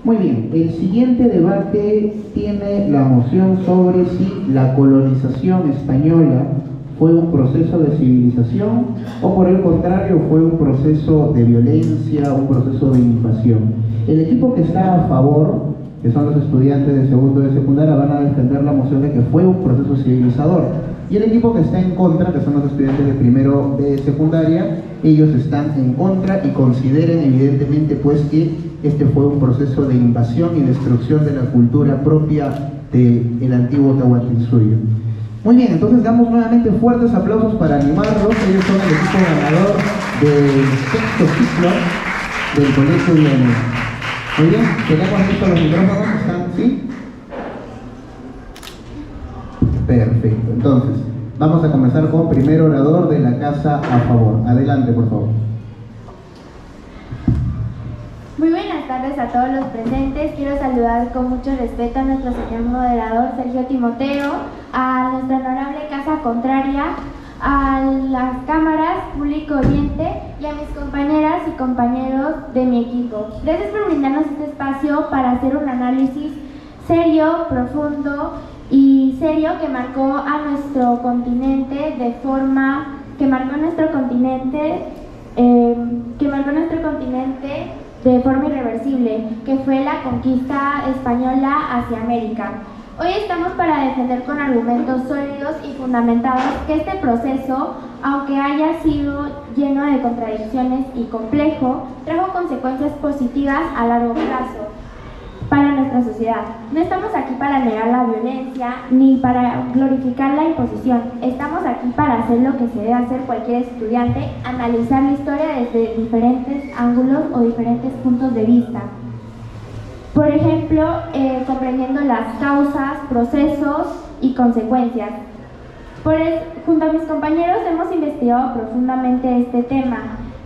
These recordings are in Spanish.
Muy bien, el siguiente debate tiene la moción sobre si la colonización española fue un proceso de civilización o por el contrario fue un proceso de violencia, un proceso de invasión. El equipo que está a favor, que son los estudiantes de segundo de secundaria, van a defender la moción de que fue un proceso civilizador. Y el equipo que está en contra, que son los estudiantes de primero de secundaria, ellos están en contra y consideran evidentemente pues que este fue un proceso de invasión y destrucción de la cultura propia del antiguo Tahuantinsuyo. Muy bien, entonces damos nuevamente fuertes aplausos para animarlos. Ellos son el equipo ganador del sexto ciclo del Colegio Villanueva. Muy bien, tenemos listos los micrófonos, ¿están? ¿Sí? Perfecto, entonces vamos a comenzar con primer orador de la casa a favor. Adelante, por favor. Muy buenas tardes a todos los presentes. Quiero saludar con mucho respeto a nuestro señor moderador Sergio Timoteo, a nuestra honorable casa contraria, a las cámaras, público oyente y a mis compañeras y compañeros de mi equipo. Gracias por brindarnos este espacio para hacer un análisis serio, profundo y serio que marcó a nuestro continente de forma irreversible, que fue la conquista española hacia América. Hoy estamos para defender con argumentos sólidos y fundamentados que este proceso, aunque haya sido lleno de contradicciones y complejo, trajo consecuencias positivas a largo plazo para nuestra sociedad. No estamos aquí para negar la violencia ni para glorificar la imposición. Estamos aquí para hacer lo que se debe hacer cualquier estudiante, analizar la historia desde diferentes ángulos o diferentes puntos de vista. Por ejemplo, comprendiendo las causas, procesos y consecuencias. Junto a mis compañeros hemos investigado profundamente este tema.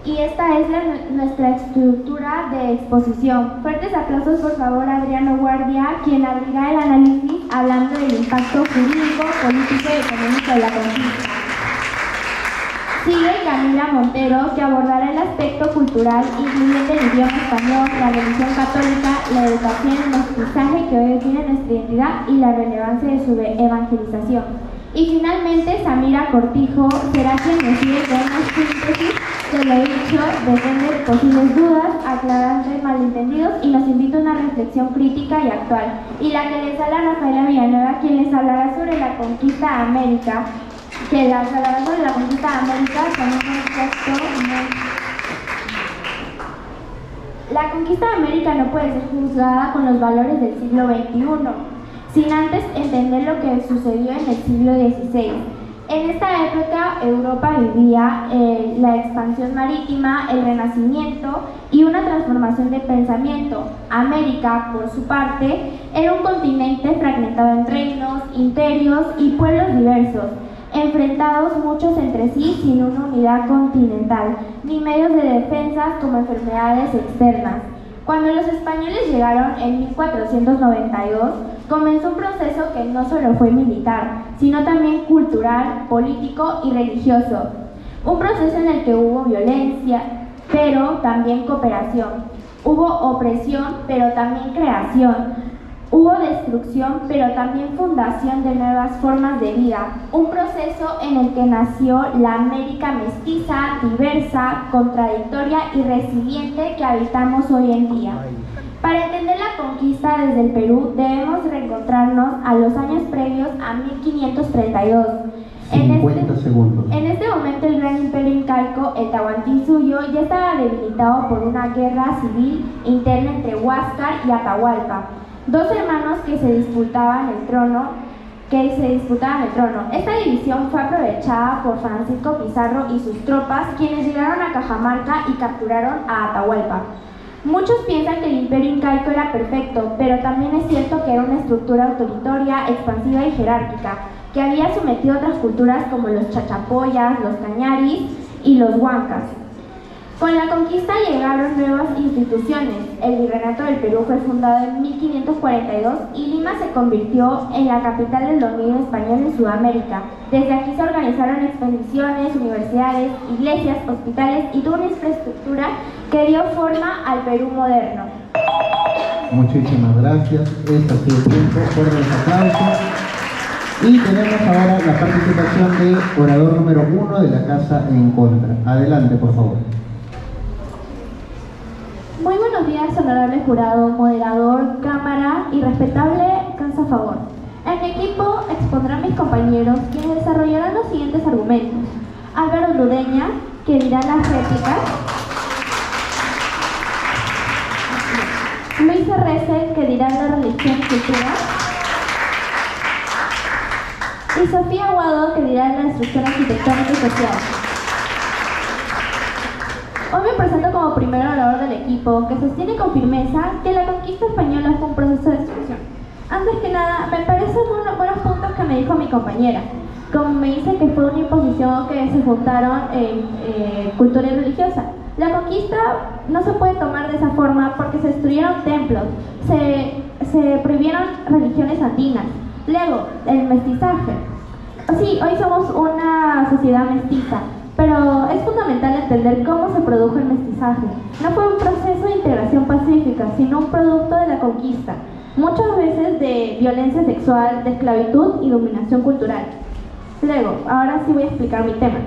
Y esta es nuestra estructura de exposición. Fuertes aplausos por favor a Adriano Guardia, quien abrirá el análisis hablando del impacto jurídico, político y económico de la conquista. Sigue Camila Montero, que abordará el aspecto cultural, incluyendo el idioma español, la religión católica, la educación, el mestizaje que hoy define nuestra identidad y la relevancia de su evangelización. Y finalmente, Samira Cortijo será quien nos sigue con una síntesis de lo dicho, defiende posibles dudas, aclarando malentendidos y nos invita a una reflexión crítica y actual. Y la que les habla Rafaela Villanueva, quien les hablará sobre la conquista de América, con un contexto La conquista de América no puede ser juzgada con los valores del siglo XXI, sin antes entender lo que sucedió en el siglo XVI. En esta época Europa vivía la expansión marítima, el renacimiento y una transformación de pensamiento. América, por su parte, era un continente fragmentado en reinos, imperios y pueblos diversos, enfrentados muchos entre sí sin una unidad continental, ni medios de defensa como enfermedades externas. Cuando los españoles llegaron en 1492, comenzó un proceso que no solo fue militar, sino también cultural, político y religioso. Un proceso en el que hubo violencia, pero también cooperación. Hubo opresión, pero también creación. Hubo destrucción, pero también fundación de nuevas formas de vida. Un proceso en el que nació la América mestiza, diversa, contradictoria y resiliente que habitamos hoy en día. Para entender la conquista desde el Perú, debemos reencontrarnos a los años previos a 1532. 50 segundos. En este momento el gran imperio incaico, el Tahuantinsuyo, ya estaba debilitado por una guerra civil interna entre Huáscar y Atahualpa, dos hermanos que se disputaban el trono. Esta división fue aprovechada por Francisco Pizarro y sus tropas, quienes llegaron a Cajamarca y capturaron a Atahualpa. Muchos piensan que el imperio incaico era perfecto, pero también es cierto que era una estructura autoritaria, expansiva y jerárquica, que había sometido a otras culturas como los chachapoyas, los cañaris y los huancas. Con la conquista llegaron nuevas instituciones. El Virreinato del Perú fue fundado en 1542 y Lima se convirtió en la capital del dominio español en Sudamérica. Desde aquí se organizaron expediciones, universidades, iglesias, hospitales y toda una infraestructura que dio forma al Perú moderno. Muchísimas gracias. Este ha sido el tiempo. Fuerte los aplausos. Y tenemos ahora la participación de orador número 1 de la Casa en Contra. Adelante, por favor. Muy buenos días, honorable jurado, moderador, cámara y respetable Casa a favor. En mi equipo expondrán mis compañeros, quienes desarrollarán los siguientes argumentos. Álvaro Ludeña, que dirá las réplicas. Luis Arrece, que dirá la religión y cultura. Y Sofía Aguado, que dirá la estructura arquitectónica y social. Hoy me presento como primer orador del equipo, que sostiene con firmeza que la conquista española fue un proceso de destrucción. Antes que nada, me parecen buenos puntos que me dijo mi compañera, como me dice que fue una imposición que se juntaron cultura y religiosa. La conquista no se puede tomar de esa forma porque se destruyeron templos, se prohibieron religiones andinas. Luego, el mestizaje. Sí, hoy somos una sociedad mestiza, pero es fundamental entender cómo se produjo el mestizaje. No fue un proceso de integración pacífica, sino un producto de la conquista, muchas veces de violencia sexual, de esclavitud y dominación cultural. Luego, ahora sí voy a explicar mi tema.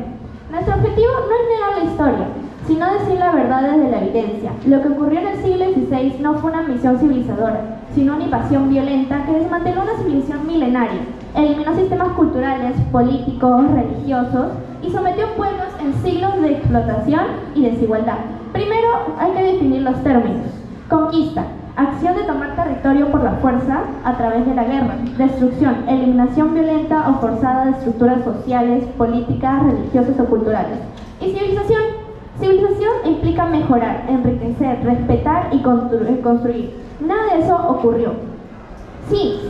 Nuestro objetivo no es negar la historia, sino decir la verdad desde la evidencia. Lo que ocurrió en el siglo XVI no fue una misión civilizadora, sino una invasión violenta que desmanteló una civilización milenaria, eliminó sistemas culturales, políticos, religiosos y sometió pueblos en siglos de explotación y desigualdad. Primero hay que definir los términos. Conquista: acción de tomar territorio por la fuerza a través de la guerra. Destrucción: eliminación violenta o forzada de estructuras sociales, políticas, religiosas o culturales. Y civilización: civilización implica mejorar, enriquecer, respetar y construir. Nada de eso ocurrió. Sí,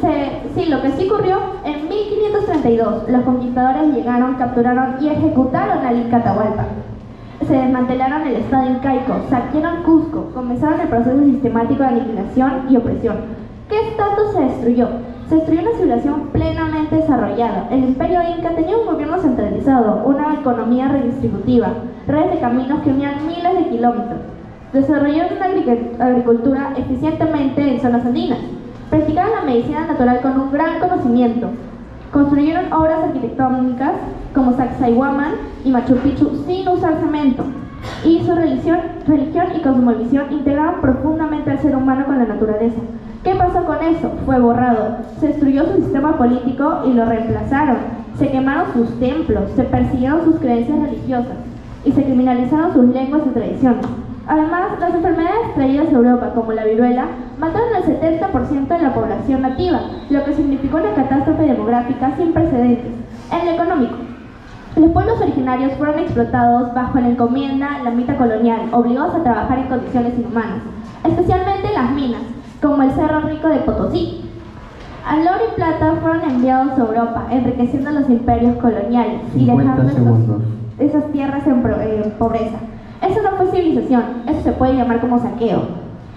lo que sí ocurrió, en 1532 los conquistadores llegaron, capturaron y ejecutaron a Inca Atahualpa. Se desmantelaron el estado incaico, saquearon Cusco, comenzaron el proceso sistemático de aniquilación y opresión. ¿Qué estatus se destruyó? Se destruyó una civilización plenamente desarrollada. El imperio inca tenía un gobierno centralizado, una economía redistributiva, redes de caminos que unían miles de kilómetros. Desarrollaron una agricultura eficientemente en zonas andinas. Practicaron la medicina natural con un gran conocimiento. Construyeron obras arquitectónicas como Sacsayhuamán y Machu Picchu sin usar cemento. Y su religión y cosmovisión integraron profundamente al ser humano con la naturaleza. ¿Qué pasó con eso? Fue borrado. Se destruyó su sistema político y lo reemplazaron. Se quemaron sus templos, se persiguieron sus creencias religiosas y se criminalizaron sus lenguas y tradiciones. Además, las enfermedades traídas de Europa, como la viruela, mataron al 70% de la población nativa, lo que significó una catástrofe demográfica sin precedentes. En lo económico, los pueblos originarios fueron explotados bajo la encomienda, la mitad colonial, obligados a trabajar en condiciones inhumanas, especialmente las minas, como el Cerro Rico de Potosí. Al oro y plata fueron enviados a Europa, enriqueciendo los imperios coloniales y dejando esas tierras en pobreza. Eso no fue civilización, eso se puede llamar como saqueo.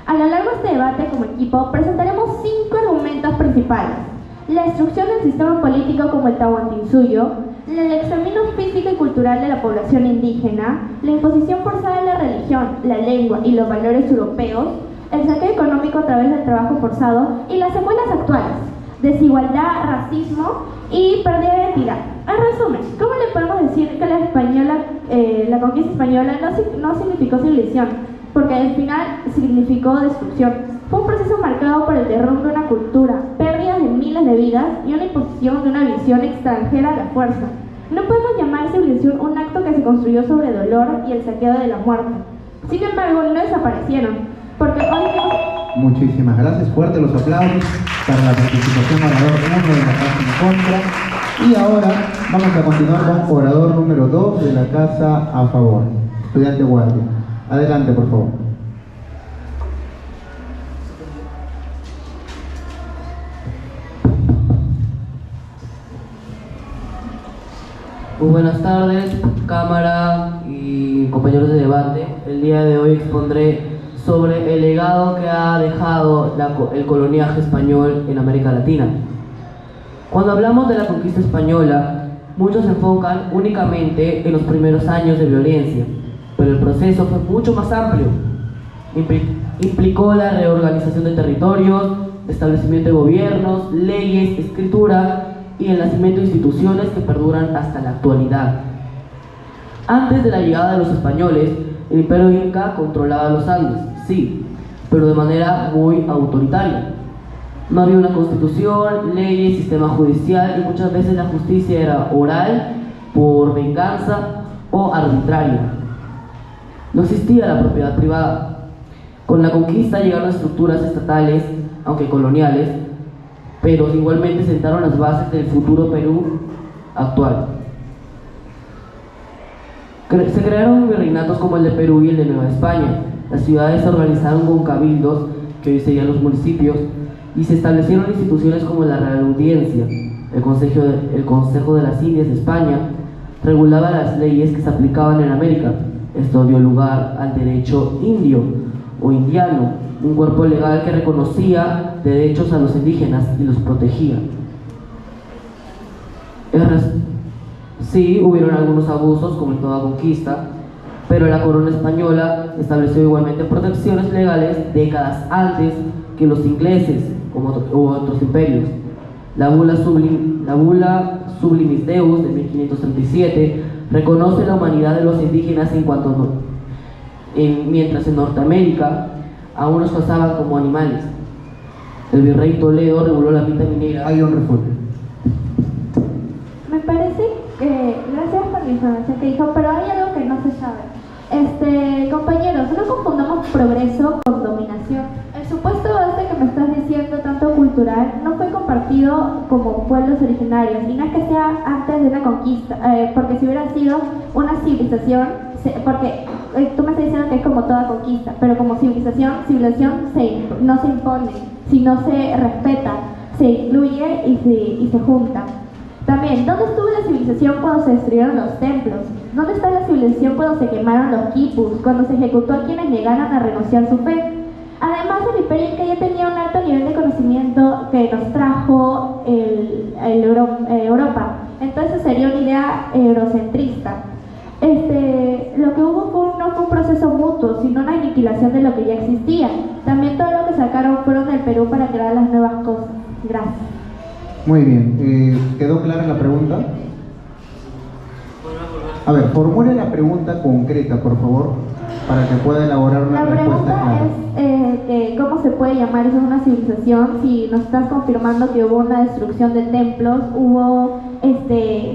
A lo largo de este debate, como equipo, presentaremos 5 argumentos principales: la destrucción del sistema político como el Tahuantinsuyo, el exterminio físico y cultural de la población indígena, la imposición forzada de la religión, la lengua y los valores europeos, el saqueo económico a través del trabajo forzado y las secuelas actuales: desigualdad, racismo y pérdida de identidad. En resumen, ¿cómo le podemos decir que la conquista española no significó civilización? Porque al final significó destrucción. Fue un proceso marcado por el derrumbe de una cultura, pérdidas de miles de vidas y una imposición de una visión extranjera a la fuerza. No podemos llamar civilización un acto que se construyó sobre dolor y el saqueo de la muerte. Sin embargo, no desaparecieron, porque hoy tenemos... Muchísimas gracias. Fuerte los aplausos para la participación orador 1 de la Casa en Contra. Y ahora vamos a continuar con orador número 2 de la Casa a favor, estudiante Guardia. Adelante, por favor. Muy buenas tardes, cámara y compañeros de debate. El día de hoy expondré sobre el legado que ha dejado el coloniaje español en América Latina. Cuando hablamos de la conquista española, muchos se enfocan únicamente en los primeros años de violencia, pero el proceso fue mucho más amplio. Implicó la reorganización de territorios, establecimiento de gobiernos, leyes, escritura y el nacimiento de instituciones que perduran hasta la actualidad. Antes de la llegada de los españoles, el Imperio Inca controlaba los Andes, sí, pero de manera muy autoritaria. No había una constitución, leyes, sistema judicial y muchas veces la justicia era oral, por venganza o arbitraria. No existía la propiedad privada. Con la conquista llegaron estructuras estatales, aunque coloniales, pero igualmente sentaron las bases del futuro Perú actual. Se crearon virreinatos como el de Perú y el de Nueva España. Las ciudades se organizaron con cabildos, que hoy serían los municipios, y se establecieron instituciones como la Real Audiencia. El Consejo de las Indias de España regulaba las leyes que se aplicaban en América. Esto dio lugar al derecho indio o indiano, un cuerpo legal que reconocía derechos a los indígenas y los protegía. Sí, hubieron algunos abusos, como en toda conquista, pero la corona española estableció igualmente protecciones legales décadas antes que los ingleses u otros imperios. La bula Sublimis Deus de 1537 reconoce la humanidad de los indígenas mientras en Norteamérica aún los cazaban como animales. El virrey Toledo reguló la minta minera. Hay un refugio. Me parece que, gracias por la información que dijo, pero hay algo que no se sabe. Compañeros, no confundamos progreso con dominación. El supuesto avance que me estás diciendo, tanto cultural, no fue compartido como pueblos originarios, y no es que sea antes de una conquista, porque si hubiera sido una civilización, porque tú me estás diciendo que es como toda conquista, pero como civilización no se impone, sino se respeta, se incluye y se junta. También, ¿dónde estuvo la civilización cuando se destruyeron los templos? ¿Dónde está la civilización cuando se quemaron los quipus, cuando se ejecutó a quienes negaron a renunciar su fe? Además, el Imperio Inca ya tenía un alto nivel de conocimiento que nos trajo Europa. Entonces sería una idea eurocentrista. Lo que hubo no fue un proceso mutuo, sino una aniquilación de lo que ya existía. También todo lo que sacaron fueron del Perú para crear las nuevas cosas. Gracias. Muy bien, ¿quedó clara la pregunta? A ver, formule la pregunta concreta, por favor, para que pueda elaborar una respuesta clara. La pregunta es ¿cómo se puede llamar eso una civilización si nos estás confirmando que hubo una destrucción de templos,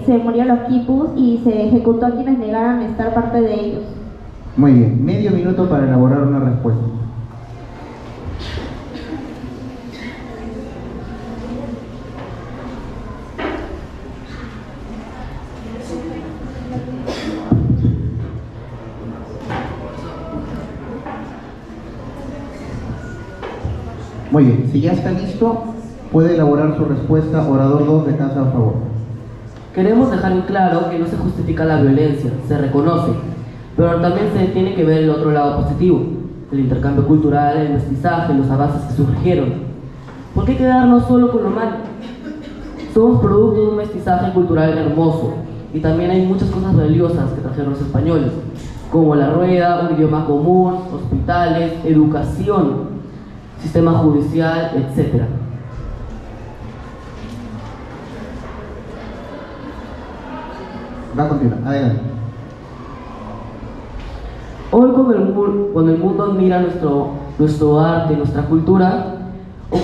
se murieron los quipus y se ejecutó a quienes negaron estar parte de ellos? Muy bien, medio minuto para elaborar una respuesta. Muy bien, si ya está listo, puede elaborar su respuesta. Orador 2 de casa a favor. Queremos dejar en claro que no se justifica la violencia, se reconoce, pero también se tiene que ver el otro lado positivo, el intercambio cultural, el mestizaje, los avances que surgieron. ¿Por qué quedarnos solo con lo malo? Somos producto de un mestizaje cultural hermoso, y también hay muchas cosas valiosas que trajeron los españoles, como la rueda, un idioma común, hospitales, educación, sistema judicial, etc. Va a continuar, adelante. Hoy cuando el mundo admira nuestro arte, nuestra cultura, o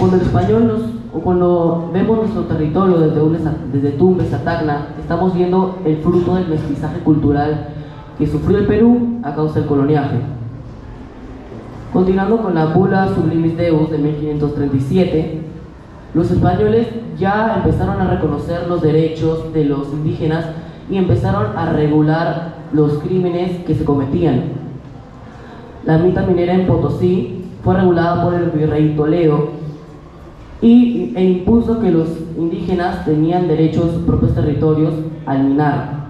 cuando vemos nuestro territorio desde Tumbes a Tacna, estamos viendo el fruto del mestizaje cultural que sufrió el Perú a causa del coloniaje. Continuando con la bula Sublimis Deus de 1537, los españoles ya empezaron a reconocer los derechos de los indígenas y empezaron a regular los crímenes que se cometían. La minta minera en Potosí fue regulada por el virrey Toledo e impuso que los indígenas tenían derecho a sus propios territorios al minar.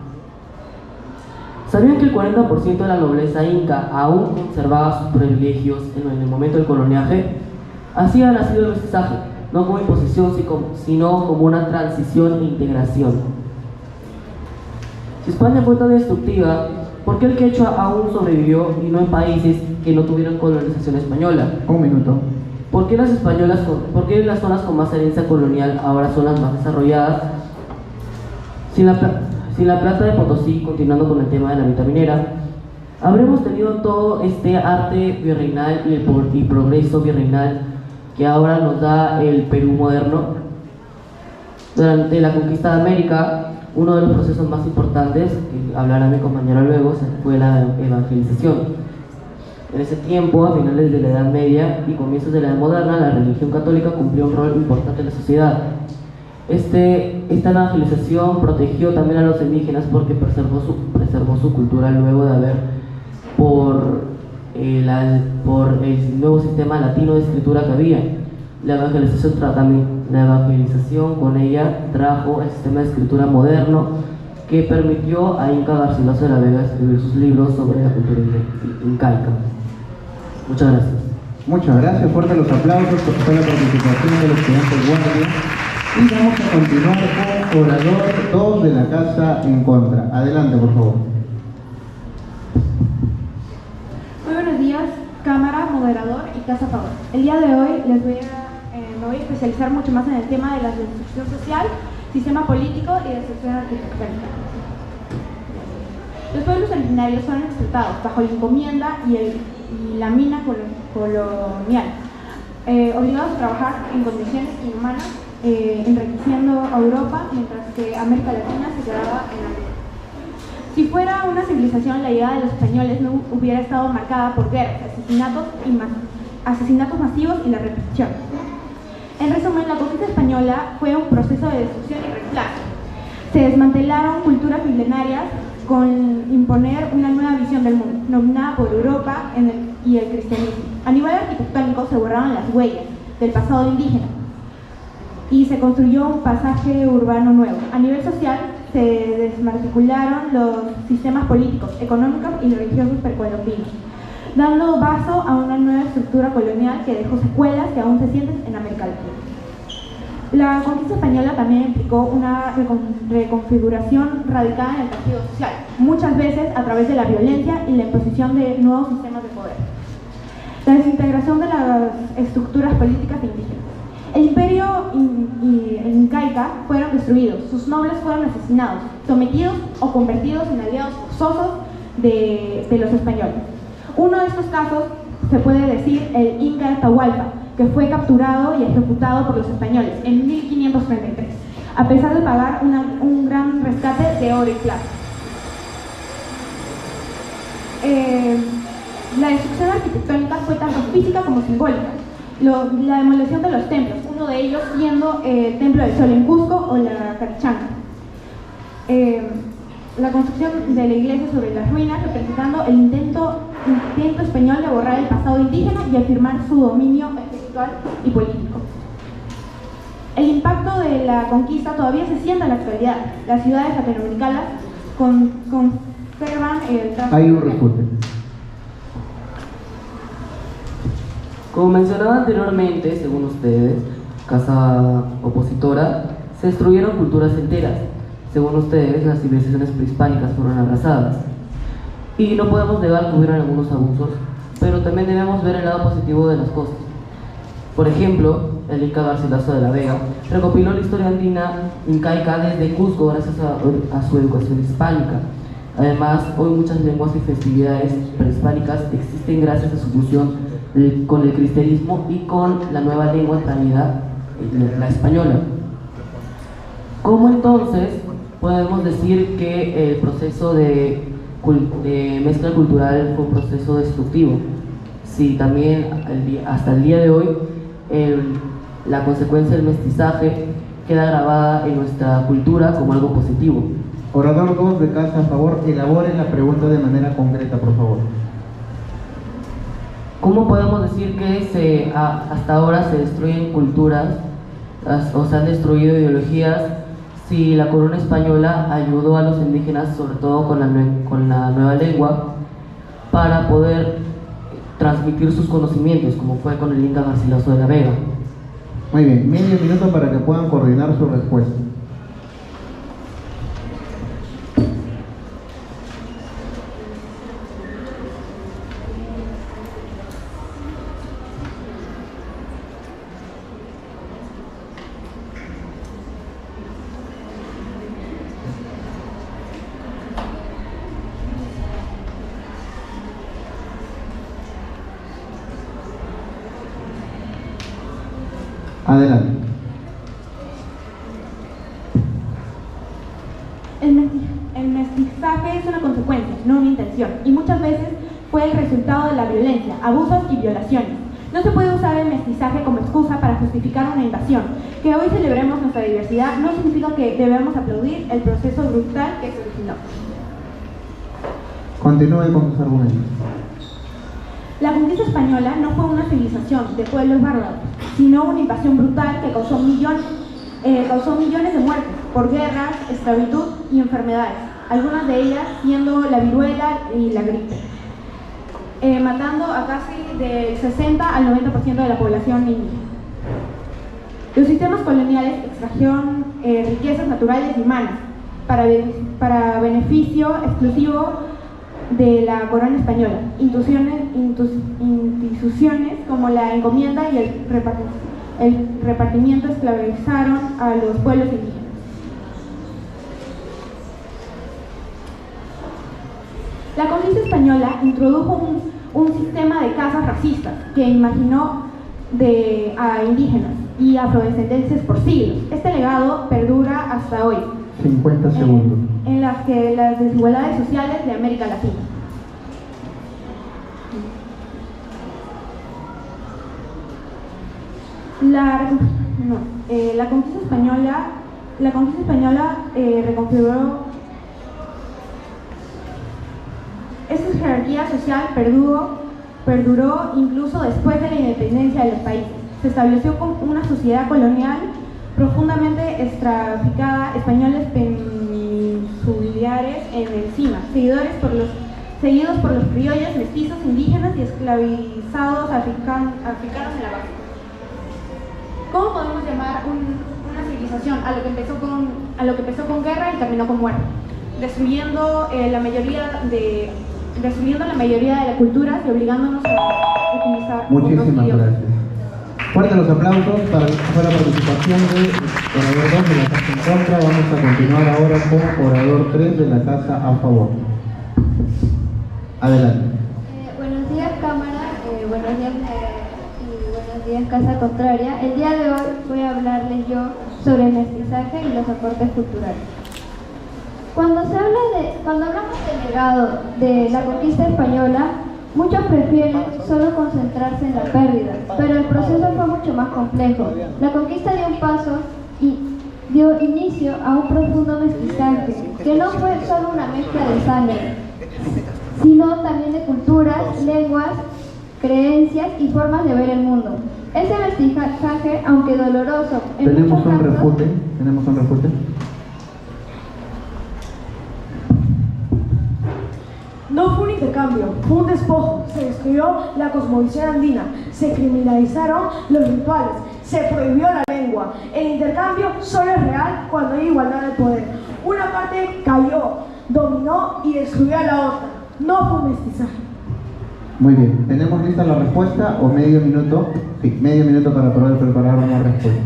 ¿Sabían que el 40% de la nobleza inca aún conservaba sus privilegios en el momento del coloniaje? Así ha nacido el mestizaje, no como imposición, sino como una transición e integración. Si España fue tan destructiva, ¿por qué el quechua aún sobrevivió y no en países que no tuvieron colonización española. Un minuto. ¿Por qué por qué las zonas con más herencia colonial ahora son las más desarrolladas? Sin la plata de Potosí, continuando con el tema de la vitaminera, habremos tenido todo este arte virreinal y progreso virreinal que ahora nos da el Perú moderno. Durante la conquista de América, uno de los procesos más importantes, que hablará mi compañero luego, fue la evangelización. En ese tiempo, a finales de la Edad Media y comienzos de la Edad Moderna, la religión católica cumplió un rol importante en la sociedad. Esta evangelización protegió también a los indígenas porque preservó su cultura luego de haber, por el nuevo sistema latino de escritura que había. La evangelización con ella trajo el sistema de escritura moderno que permitió a Inca Garcilaso de la Vega escribir sus libros sobre la cultura incaica. Muchas gracias. Muchas gracias, fuertes los aplausos por toda la participación del estudiante Guardia. Y vamos a continuar con orador 2 de la casa en contra. Adelante, por favor. Muy buenos días, cámara, moderador y casa a favor. El día de hoy me voy a especializar mucho más en el tema de la destrucción social, sistema político y destrucción arquitectónica. Los pueblos originarios fueron explotados bajo la encomienda y la mina colonial, obligados a trabajar en condiciones inhumanas, enriqueciendo a Europa, mientras que América Latina se quedaba en la guerra. Si fuera una civilización, la llegada de los españoles no hubiera estado marcada por guerras, asesinatos masivos y la represión. En resumen, la conquista española fue un proceso de destrucción y reemplazo. Se desmantelaron culturas milenarias con imponer una nueva visión del mundo, dominada por Europa y el cristianismo. A nivel arquitectónico se borraron las huellas del pasado indígena y se construyó un pasaje urbano nuevo. A nivel social se desarticularon los sistemas políticos, económicos y religiosos precolombinos, dando paso a una nueva estructura colonial que dejó secuelas que aún se sienten en América Latina. La conquista española también implicó una reconfiguración radical en el tejido social, muchas veces a través de la violencia y la imposición de nuevos sistemas de poder. La desintegración de las estructuras políticas indígenas. El imperio incaica fueron destruidos, sus nobles fueron asesinados, sometidos o convertidos en aliados forzosos de los españoles. Uno de estos casos se puede decir el Inca Atahualpa, que fue capturado y ejecutado por los españoles en 1533, a pesar de pagar un gran rescate de oro y plata. La destrucción arquitectónica fue tanto física como simbólica. La demolición de los templos, uno de ellos siendo el Templo del Sol en Cusco o la Carichanga. La construcción de la iglesia sobre las ruinas, representando el intento español de borrar el pasado indígena y afirmar su dominio espiritual y político. El impacto de la conquista todavía se siente en la actualidad. Las ciudades latinoamericanas conservan el trazo. Hay un resumen. Como mencionaba anteriormente, según ustedes, casa opositora, se destruyeron culturas enteras. Según ustedes, las civilizaciones prehispánicas fueron arrasadas. Y no podemos negar que hubieron algunos abusos, pero también debemos ver el lado positivo de las cosas. Por ejemplo, el Inca Garcilaso de la Vega recopiló la historia andina incaica desde Cusco gracias a su educación hispánica. Además, hoy muchas lenguas y festividades prehispánicas existen gracias a su fusión con el cristianismo y con la nueva lengua traída, la española. ¿Cómo entonces podemos decir que el proceso de mezcla cultural fue un proceso destructivo? Si también hasta el día de hoy la consecuencia del mestizaje queda grabada en nuestra cultura como algo positivo. Orador 2 de casa a favor, elaboren la pregunta de manera concreta, por favor. ¿Cómo podemos decir que hasta ahora se destruyen culturas o se han destruido ideologías si la corona española ayudó a los indígenas, sobre todo con la nueva lengua, para poder transmitir sus conocimientos, como fue con el Inca Garcilaso de la Vega? Muy bien, medio minuto para que puedan coordinar su respuesta. Adelante. El mestizaje es una consecuencia, no una intención, y muchas veces fue el resultado de la violencia, abusos y violaciones. No se puede usar el mestizaje como excusa para justificar una invasión. Que hoy celebremos nuestra diversidad no significa que debemos aplaudir el proceso brutal que se originó. Continúe con sus argumentos. La conquista española no fue una civilización de pueblos bárbaros, sino una invasión brutal que causó millones de muertes por guerras, esclavitud y enfermedades, algunas de ellas siendo la viruela y la gripe, matando a casi del 60 al 90% de la población indígena. Los sistemas coloniales extrajeron riquezas naturales y humanas para beneficio exclusivo de la corona española. Instituciones como la encomienda y el repartimiento esclavizaron a los pueblos indígenas. La conquista española introdujo un sistema de casas racistas que imaginó a indígenas y afrodescendientes por siglos. Este legado perdura hasta hoy. 50 segundos. En las que las desigualdades sociales de América Latina. La conquista española reconfiguró. Esta jerarquía social perduró incluso después de la independencia de los países. Se estableció como una sociedad colonial profundamente estratificada, españoles peninsuliares en encima, seguidos por los criollos, mestizos, indígenas y esclavizados africanos en la base. ¿Cómo podemos llamar una civilización a lo que empezó con guerra y terminó con muerte? Destruyendo la mayoría de las culturas y obligándonos a utilizar Muchísimas otros idiomas. gracias. Fuertes los aplausos para la participación del orador 2 de la casa en contra. Vamos a continuar ahora con orador 3 de la casa a favor. Adelante. Buenos días, Cámara, buenos días y buenos días, Casa Contraria. El día de hoy voy a hablarles yo sobre el mestizaje y los aportes culturales. Cuando hablamos del legado de la conquista española, muchos prefieren solo concentrarse en la pérdida, pero el proceso fue mucho más complejo. La conquista dio un paso y dio inicio a un profundo mestizaje, que no fue solo una mezcla de sangre, sino también de culturas, lenguas, creencias y formas de ver el mundo. Ese mestizaje, aunque doloroso, Tenemos un refute. No fue un intercambio, fue un despojo. Se destruyó la cosmovisión andina, se criminalizaron los rituales, se prohibió la lengua. El intercambio solo es real cuando hay igualdad de poder. Una parte cayó, dominó y destruyó a la otra. No fue un mestizaje. Muy bien. ¿Tenemos lista la respuesta o medio minuto? Sí, medio minuto para poder preparar una respuesta.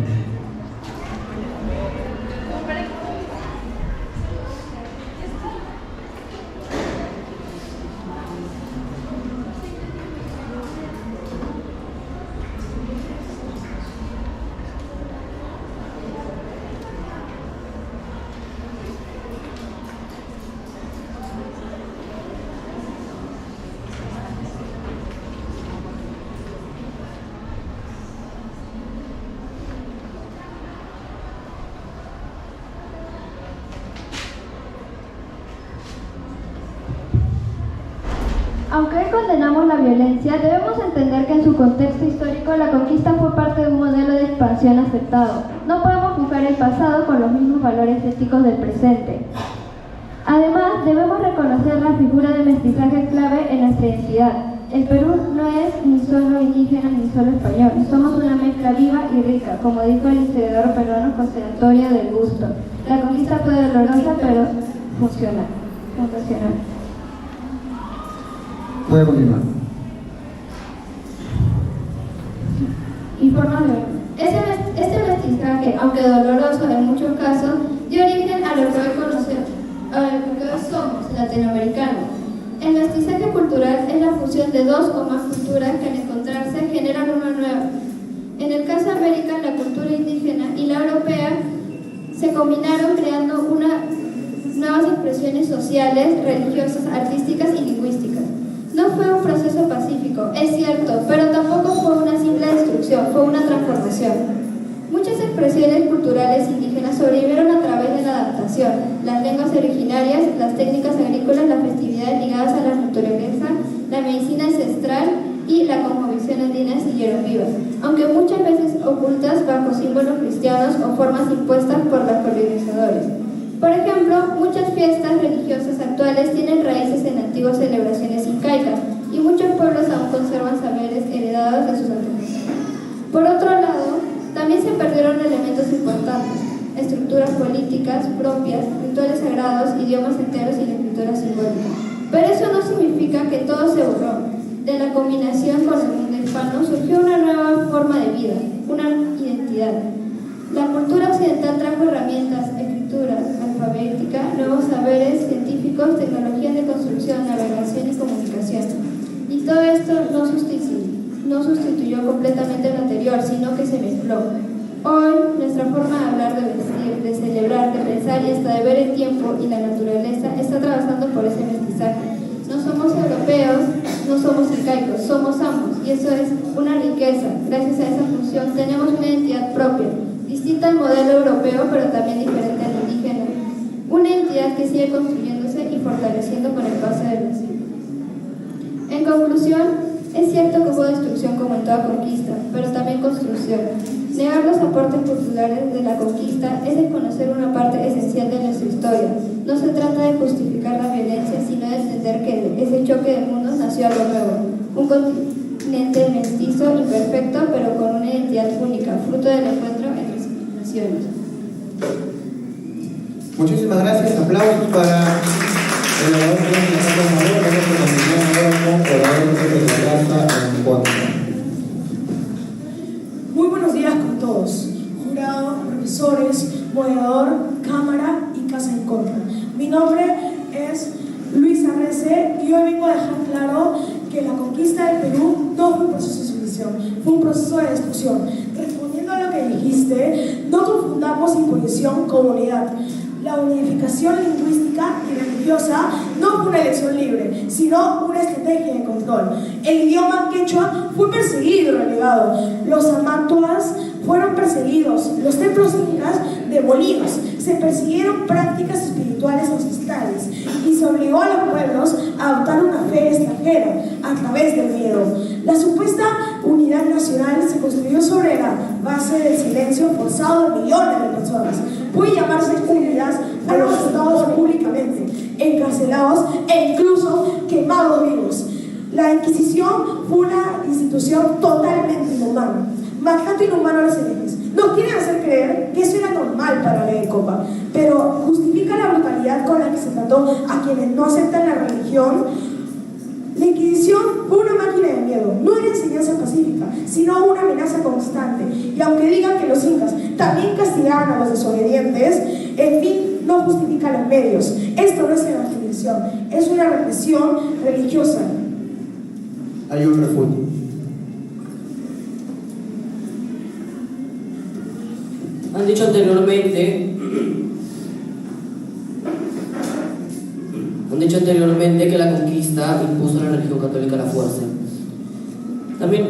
Aunque hoy condenamos la violencia, debemos entender que en su contexto histórico la conquista fue parte de un modelo de expansión aceptado. No podemos juzgar el pasado con los mismos valores éticos del presente. Además, debemos reconocer la figura del mestizaje clave en nuestra identidad. El Perú no es ni solo indígena ni solo español, somos una mezcla viva y rica, como dijo el historiador peruano José Antonio del Busto. La conquista fue dolorosa, pero funcional. Puede continuar. Informarme. Este mestizaje, aunque doloroso en muchos casos, dio origen a lo que hoy conocemos, a lo que hoy somos, latinoamericanos. El mestizaje cultural es la fusión de dos o más culturas que al encontrarse generan una nueva. En el caso de América, la cultura combinaron creando nuevas expresiones sociales, religiosas, artísticas y lingüísticas. No fue un proceso pacífico, es cierto, pero tampoco fue una simple destrucción, fue una transformación. Muchas expresiones culturales indígenas sobrevivieron a través de la adaptación, las lenguas originarias, las técnicas agrícolas, las festividades ligadas a la naturaleza, la medicina ancestral y la cosmovisión andina siguieron vivas, aunque muchas veces ocultas bajo símbolos cristianos o formas impuestas por los colonizadores. Por ejemplo, muchas fiestas religiosas actuales tienen raíces en antiguas celebraciones incaicas y muchos pueblos aún conservan saberes heredados de sus antepasados. Por otro lado, también se perdieron elementos importantes, estructuras políticas propias, rituales sagrados, idiomas enteros y la escritura simbólica. Pero eso no significa que todo se borró. De la combinación con el mundo hispano surgió una nueva forma de vida, una identidad. La cultura occidental trajo herramientas, escritura, alfabética, nuevos saberes científicos, tecnologías de construcción, navegación y comunicación. Y todo esto no sustituyó completamente lo anterior, sino que se mezcló. Hoy, nuestra forma de hablar, de vestir, de celebrar, de pensar y hasta de ver el tiempo y la naturaleza está atravesando por ese mestizaje. No somos europeos, no somos incaicos, somos ambos, y eso es una riqueza. Gracias a esa fusión tenemos una identidad propia, distinta al modelo europeo, pero también diferente al indígena. Una identidad que sigue construyéndose y fortaleciendo con el paso de los siglos. En conclusión, es cierto que hubo destrucción como en toda conquista, pero también construcción. Negar los aportes culturales de la conquista es desconocer una parte esencial de nuestra historia. No se trata de justificar la violencia, sino de entender que de ese choque de mundos nació algo nuevo. Un continente mestizo, imperfecto, pero con una identidad única, fruto del encuentro entre civilizaciones. Muchísimas gracias. Aplausos para el orador de la Casa Mayor. Vamos a continuar ahora con oradores de la Casa en Cuatro. Muy buenos días con todos, jurado, profesores, moderador, cámara y casa en contra. Mi nombre es Luis Arrece y hoy vengo a dejar claro que la conquista del Perú no fue un proceso de sumisión, fue un proceso de destrucción. Respondiendo a lo que dijiste, no confundamos imposición con unidad. La unificación lingüística y religiosa no fue una elección libre, sino una estrategia de control. El idioma quechua fue perseguido y relegado. Los amantuas fueron perseguidos. Los templos incas demolidos. Se persiguieron prácticas espirituales ancestrales y se obligó a los pueblos a adoptar una fe extranjera a través del miedo. La supuesta unidad nacional se construyó sobre la base del silencio forzado de millones de personas. Puede llamarse unidad a los estados públicamente, encarcelados e incluso quemados vivos. La Inquisición fue una institución totalmente inhumana. Maltrato inhumano a los herejes. Nos quieren hacer creer que eso era normal para la ley de Copa, pero justifica la brutalidad con la que se trató a quienes no aceptan la religión. La Inquisición fue una máquina de miedo, no era enseñanza pacífica, sino una amenaza constante. Y aunque digan que los incas también castigaban a los desobedientes, el fin no justifica los medios. Esto no es evangelización, es una represión religiosa. Hay un refugio. Han dicho anteriormente que la conquista impuso la religión católica a la fuerza. También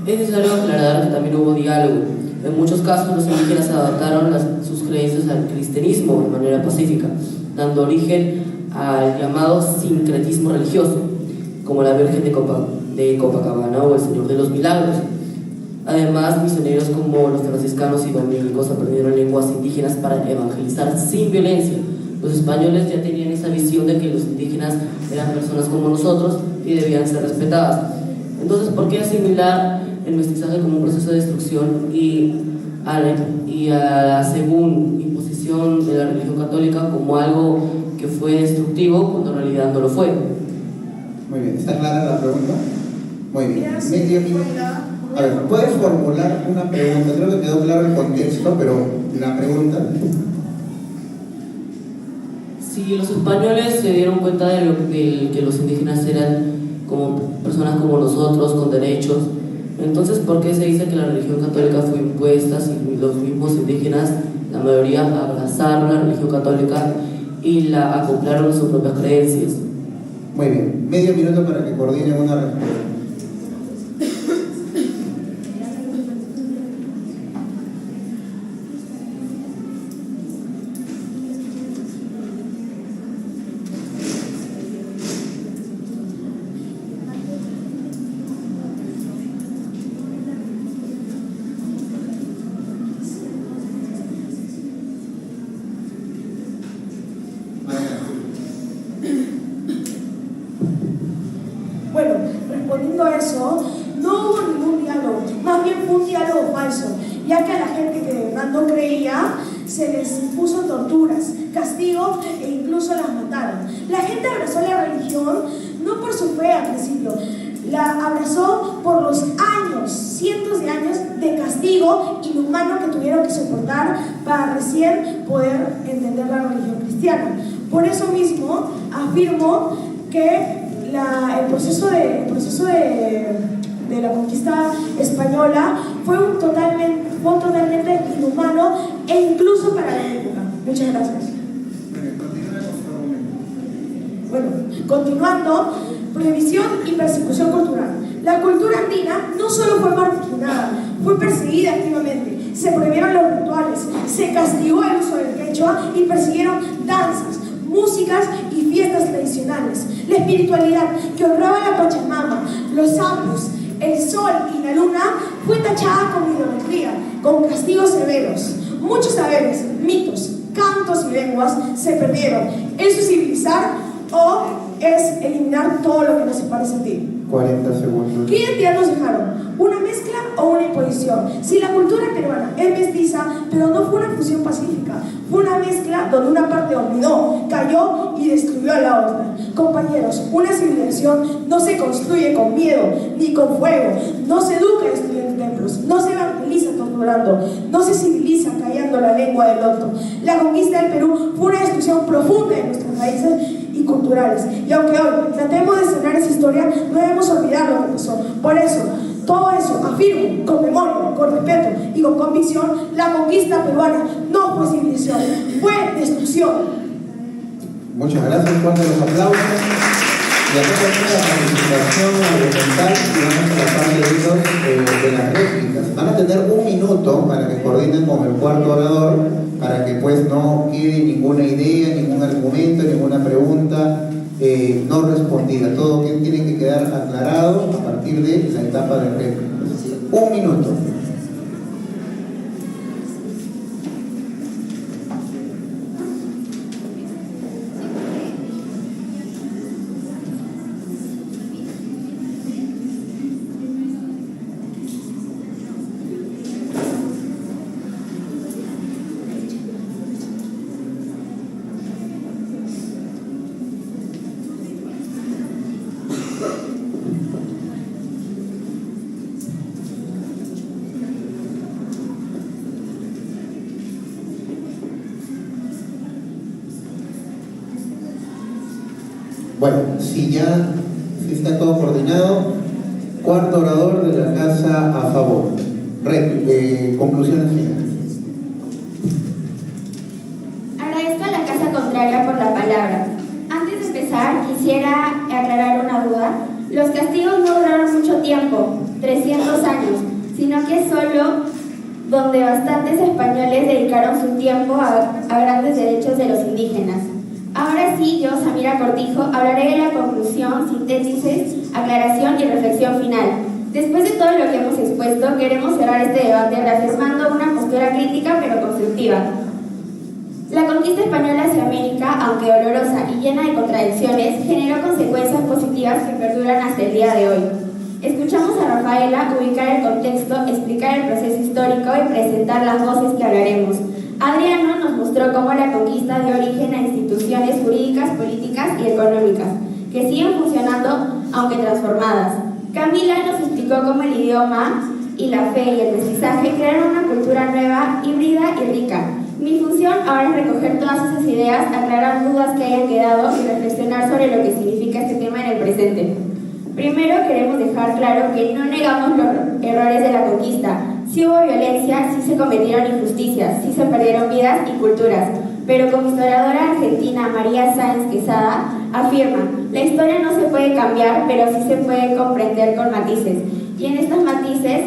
es necesario aclarar que también hubo diálogo. En muchos casos los indígenas adaptaron sus creencias al cristianismo de manera pacífica, dando origen al llamado sincretismo religioso, como la Virgen de Copacabana o el Señor de los Milagros. Además, misioneros como los franciscanos y dominicos aprendieron lenguas indígenas para evangelizar sin violencia. Los españoles ya tenían esa visión de que los indígenas eran personas como nosotros y debían ser respetadas. Entonces, ¿por qué asimilar el mestizaje como un proceso de destrucción y a la según imposición de la religión católica como algo que fue destructivo cuando en realidad no lo fue? Muy bien, ¿está clara la pregunta? Muy bien. Medio minuto. A ver, ¿puedes formular una pregunta? Creo que quedó claro el contexto, pero la pregunta... Si los españoles se dieron cuenta de que los indígenas eran como personas como nosotros, con derechos, Entonces, ¿por qué se dice que la religión católica fue impuesta si los mismos indígenas, la mayoría, abrazaron la religión católica y la acoplaron a sus propias creencias? Muy bien, medio minuto para que coordinen una respuesta. Bueno, respondiendo a eso, no hubo ningún diálogo, más bien fue un diálogo falso, ya que a la gente que de verdad no creía se les impuso torturas, castigo e incluso las mataron. La gente abrazó la religión no por su fe al principio, la abrazó por los años, cientos de años de castigo inhumano que tuvieron que soportar para recién poder entender la religión cristiana. Por eso mismo afirmo que el proceso de la conquista española fue totalmente inhumano e incluso para la época. Muchas gracias. Bueno, continuando, prohibición y persecución cultural. La cultura andina no solo fue marginada, fue perseguida activamente. Se prohibieron los rituales, se castigó el uso del quechua y persiguieron danzas, músicas y fiestas tradicionales. La espiritualidad que honraba a la Pachamama, los sapos, el sol y la luna fue tachada como idolatría, con castigos severos. Muchos saberes, mitos, cantos y lenguas se perdieron. ¿Eso es civilizar o es eliminar todo lo que no se parece a ti? 40 segundos. ¿Qué identidad nos dejaron? ¿Una mezcla o una imposición? Si la cultura peruana es mestiza, pero no fue una fusión pacífica, fue una mezcla donde una parte olvidó, cayó y destruyó a la otra. Compañeros, una civilización no se construye con miedo ni con fuego, no se educa destruyendo templos, no se evangeliza torturando, no se civiliza callando la lengua del otro. La conquista del Perú fue una destrucción profunda de nuestras raíces y culturales. Y aunque hoy tratemos de sanar esa historia, no debemos olvidar lo que pasó. Por eso, todo eso, afirmo, con memoria, con respeto y con convicción, la conquista peruana no fue civilización, fue destrucción. Muchas gracias, fuerte los aplausos. Y acá termina la participación argumental y vamos a la parte de las réplicas. Van a tener un minuto para que coordinen con el cuarto orador, para que pues no quede ninguna idea, ningún argumento, ninguna pregunta no respondida. Todo que tiene que quedar aclarado a partir de la etapa de réplicas. Un minuto. Bueno, si ya está todo coordinado, cuarto orador de la casa a favor. Conclusiones finales. Agradezco a la casa contraria por la palabra. Antes de empezar, quisiera aclarar una duda. Los castigos no duraron mucho tiempo, 300 años, sino que solo donde bastantes españoles dedicaron su tiempo a grandes derechos de los indígenas. Ahora sí, yo, Samira Cortijo, hablaré de la conclusión, síntesis, aclaración y reflexión final. Después de todo lo que hemos expuesto, queremos cerrar este debate reafirmando una postura crítica pero constructiva. La conquista española hacia América, aunque dolorosa y llena de contradicciones, generó consecuencias positivas que perduran hasta el día de hoy. Escuchamos a Rafaela ubicar el contexto, explicar el proceso histórico y presentar las voces que hablaremos. Adriano nos mostró cómo la conquista dio origen a instituciones jurídicas, políticas y económicas, que siguen funcionando aunque transformadas. Camila nos explicó cómo el idioma y la fe y el mestizaje crearon una cultura nueva, híbrida y rica. Mi función ahora es recoger todas esas ideas, aclarar dudas que hayan quedado y reflexionar sobre lo que significa este tema en el presente. Primero queremos dejar claro que no negamos los errores de la conquista. Sí hubo violencia, sí se cometieron injusticias, sí se perdieron vidas y culturas. Pero como historiadora argentina María Sáenz Quesada afirma, la historia no se puede cambiar, pero sí se puede comprender con matices. Y en estos matices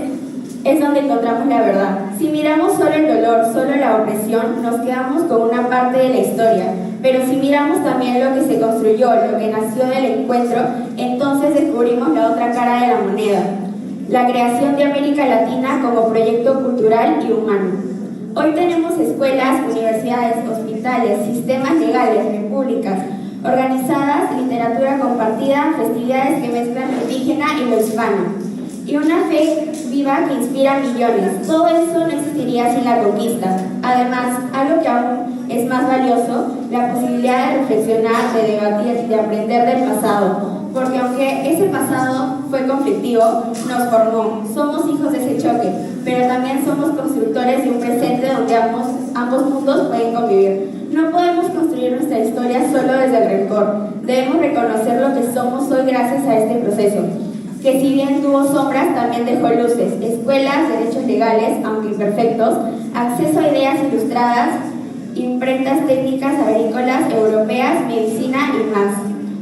es donde encontramos la verdad. Si miramos solo el dolor, solo la opresión, nos quedamos con una parte de la historia. Pero si miramos también lo que se construyó, lo que nació del encuentro, entonces descubrimos la otra cara de la moneda, la creación de América Latina como proyecto cultural y humano. Hoy tenemos escuelas, universidades, hospitales, sistemas legales, repúblicas organizadas, literatura compartida, festividades que mezclan lo indígena y lo hispano, y una fe viva que inspira a millones. Todo eso no existiría sin la conquista. Además, algo que aún es más valioso, la posibilidad de reflexionar, de debatir y de aprender del pasado. Porque aunque ese pasado fue conflictivo, nos formó. Somos hijos de ese choque, pero también somos constructores de un presente donde ambos mundos pueden convivir. No podemos construir nuestra historia solo desde el rencor. Debemos reconocer lo que somos hoy gracias a este proceso, que si bien tuvo sombras, también dejó luces, escuelas, derechos legales, aunque imperfectos, acceso a ideas ilustradas, imprentas técnicas agrícolas, europeas, medicina y más.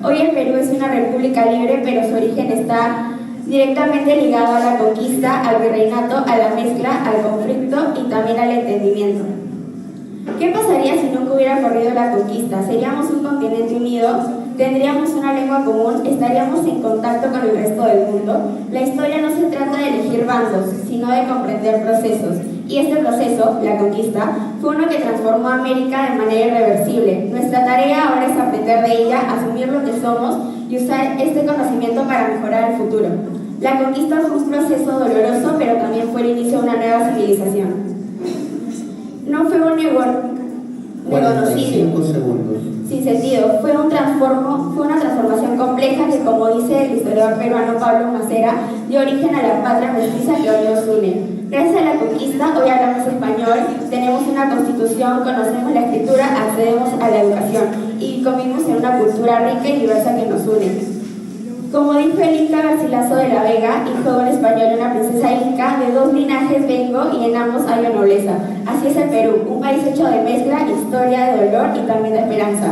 Hoy el Perú es una república libre, pero su origen está directamente ligado a la conquista, al virreinato, a la mezcla, al conflicto y también al entendimiento. ¿Qué pasaría si nunca hubiera ocurrido la conquista? ¿Seríamos un continente unido? ¿Tendríamos una lengua común? ¿Estaríamos en contacto con el resto del mundo? La historia no se trata de elegir bandos, sino de comprender procesos. Y este proceso, la conquista, fue uno que transformó a América de manera irreversible. Nuestra tarea ahora es aprender de ella, asumir lo que somos y usar este conocimiento para mejorar el futuro. La conquista fue un proceso doloroso, pero también fue el inicio de una nueva civilización. No fue un negonocidio 45 segundos. sin sentido, fue una transformación compleja que, como dice el historiador peruano Pablo Macera, dio origen a la patria mestiza que hoy nos une. Gracias a la conquista, hoy hablamos español, tenemos una constitución, conocemos la escritura, accedemos a la educación y convivimos en una cultura rica y diversa que nos une. Como dijo el Inca Garcilaso de la Vega, hijo de un español y una princesa inca, de dos linajes vengo y en ambos hay nobleza. Así es el Perú, un país hecho de mezcla, historia, de dolor y también de esperanza.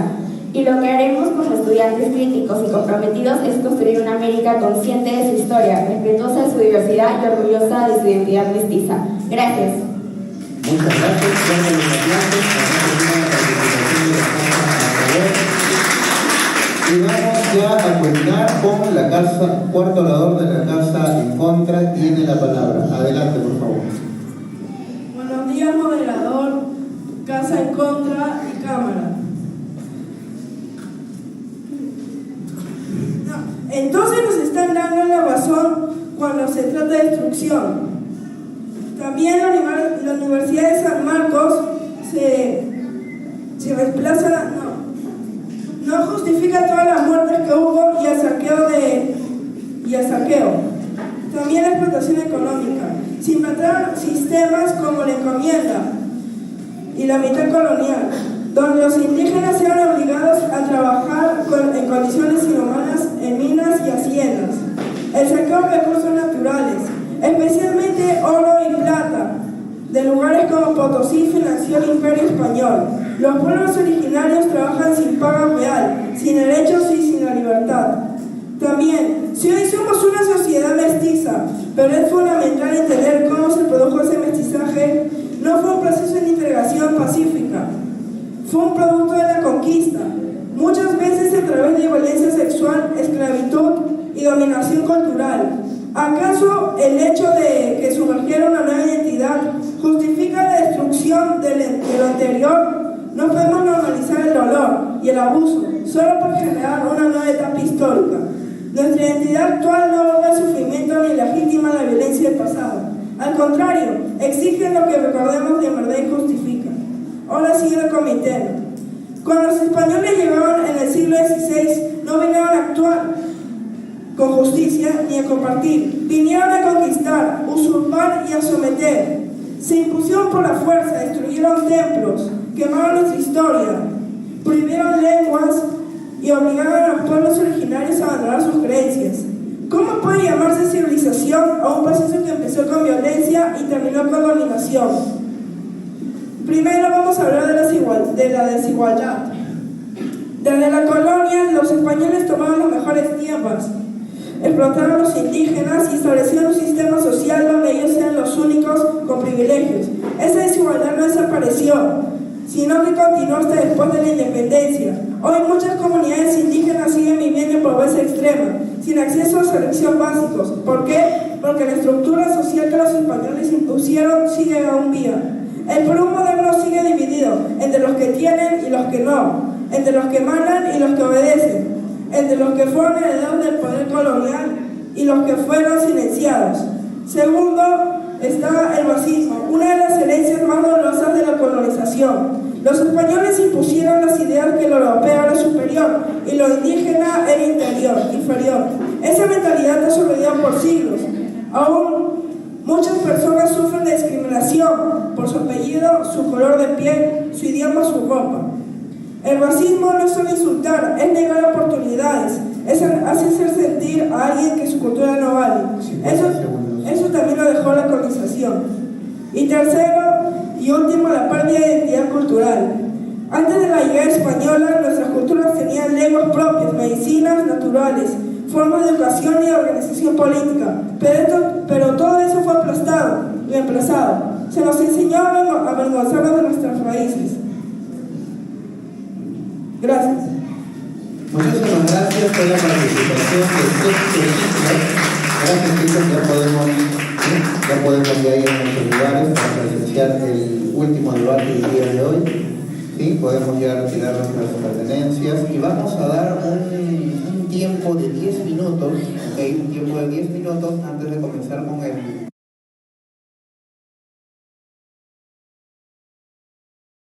Y lo que haremos como estudiantes críticos y comprometidos es construir una América consciente de su historia, respetuosa de su diversidad y orgullosa de su identidad mestiza. Gracias. Muchas gracias. Y vamos ya a culminar con la casa, cuarto orador de la Casa en Contra tiene la palabra. Adelante, por favor. Buenos días, moderador, Casa en Contra y Cámara. Entonces nos están dando la razón cuando se trata de destrucción. También la Universidad de San Marcos se reemplaza, no justifica todas las muertes que hubo y el saqueo. También la explotación económica. Se inventaron sistemas como la encomienda y la mitad colonial, donde los indígenas eran obligados a trabajar en condiciones inhumanas en minas y haciendas. El saqueo de recursos naturales, especialmente oro y plata, de lugares como Potosí financió el Imperio Español. Los pueblos originarios trabajan sin paga real, sin derechos y sin la libertad. También, si hoy somos una sociedad mestiza, pero es fundamental entender cómo se produjo ese mestizaje, no fue un proceso de integración pacífica, fue un producto de la conquista, muchas veces a través de violencia sexual, esclavitud y dominación cultural. ¿Acaso el hecho de que sumergiera una nueva identidad justifica la destrucción de lo anterior? No podemos normalizar el dolor y el abuso solo por generar una nueva etapa histórica. Nuestra identidad actual no aboga el sufrimiento ni legitima la violencia del pasado. Al contrario, exige lo que recordemos de verdad y justifica. Ahora sigue el comité. Cuando los españoles llegaron en el siglo XVI, no vinieron a actuar con justicia ni a compartir. Vinieron a conquistar, usurpar y a someter. Se impusieron por la fuerza, destruyeron templos, quemaron nuestra historia, prohibieron lenguas y obligaron a los pueblos originarios a abandonar sus creencias. ¿Cómo puede llamarse civilización a un proceso que empezó con violencia y terminó con dominación? Primero vamos a hablar de la desigualdad. Desde la colonia, los españoles tomaron las mejores tierras, explotaron a los indígenas y establecieron un sistema social donde ellos eran los únicos con privilegios. Esa desigualdad no desapareció, sino que continuó hasta después de la independencia. Hoy muchas comunidades indígenas siguen viviendo en pobreza extrema, sin acceso a servicios básicos. ¿Por qué? Porque la estructura social que los españoles impusieron sigue aún viva. El Perú moderno sigue dividido entre los que tienen y los que no, entre los que mandan y los que obedecen, entre los que fueron herederos del poder colonial y los que fueron silenciados. Segundo, está el racismo, una de las herencias más dolorosas de la colonización. Los españoles impusieron las ideas que lo europeo era superior y lo indígena era inferior. Esa mentalidad ha sobrevivido por siglos. Aún muchas personas sufren de discriminación por su apellido, su color de piel, su idioma, su ropa. El racismo no es solo insultar, es negar oportunidades, es hacer sentir a alguien que su cultura no vale. Eso también lo dejó la colonización. Y tercero y último, la pérdida de identidad cultural. Antes de la llegada española, nuestras culturas tenían lenguas propias, medicinas naturales, formas de educación y de organización política, pero todo eso fue reemplazado. Se nos enseñó a avergonzarnos de nuestras raíces. Gracias. Muchísimas gracias por la participación de Gracias, chicos. Ya podemos ya ir a nuestros lugares para presenciar el último debate del día de hoy. ¿Sí? Podemos ya retirar nuestras pertenencias y vamos a dar un tiempo de 10 minutos, ¿okay? Un tiempo de 10 minutos antes de comenzar con el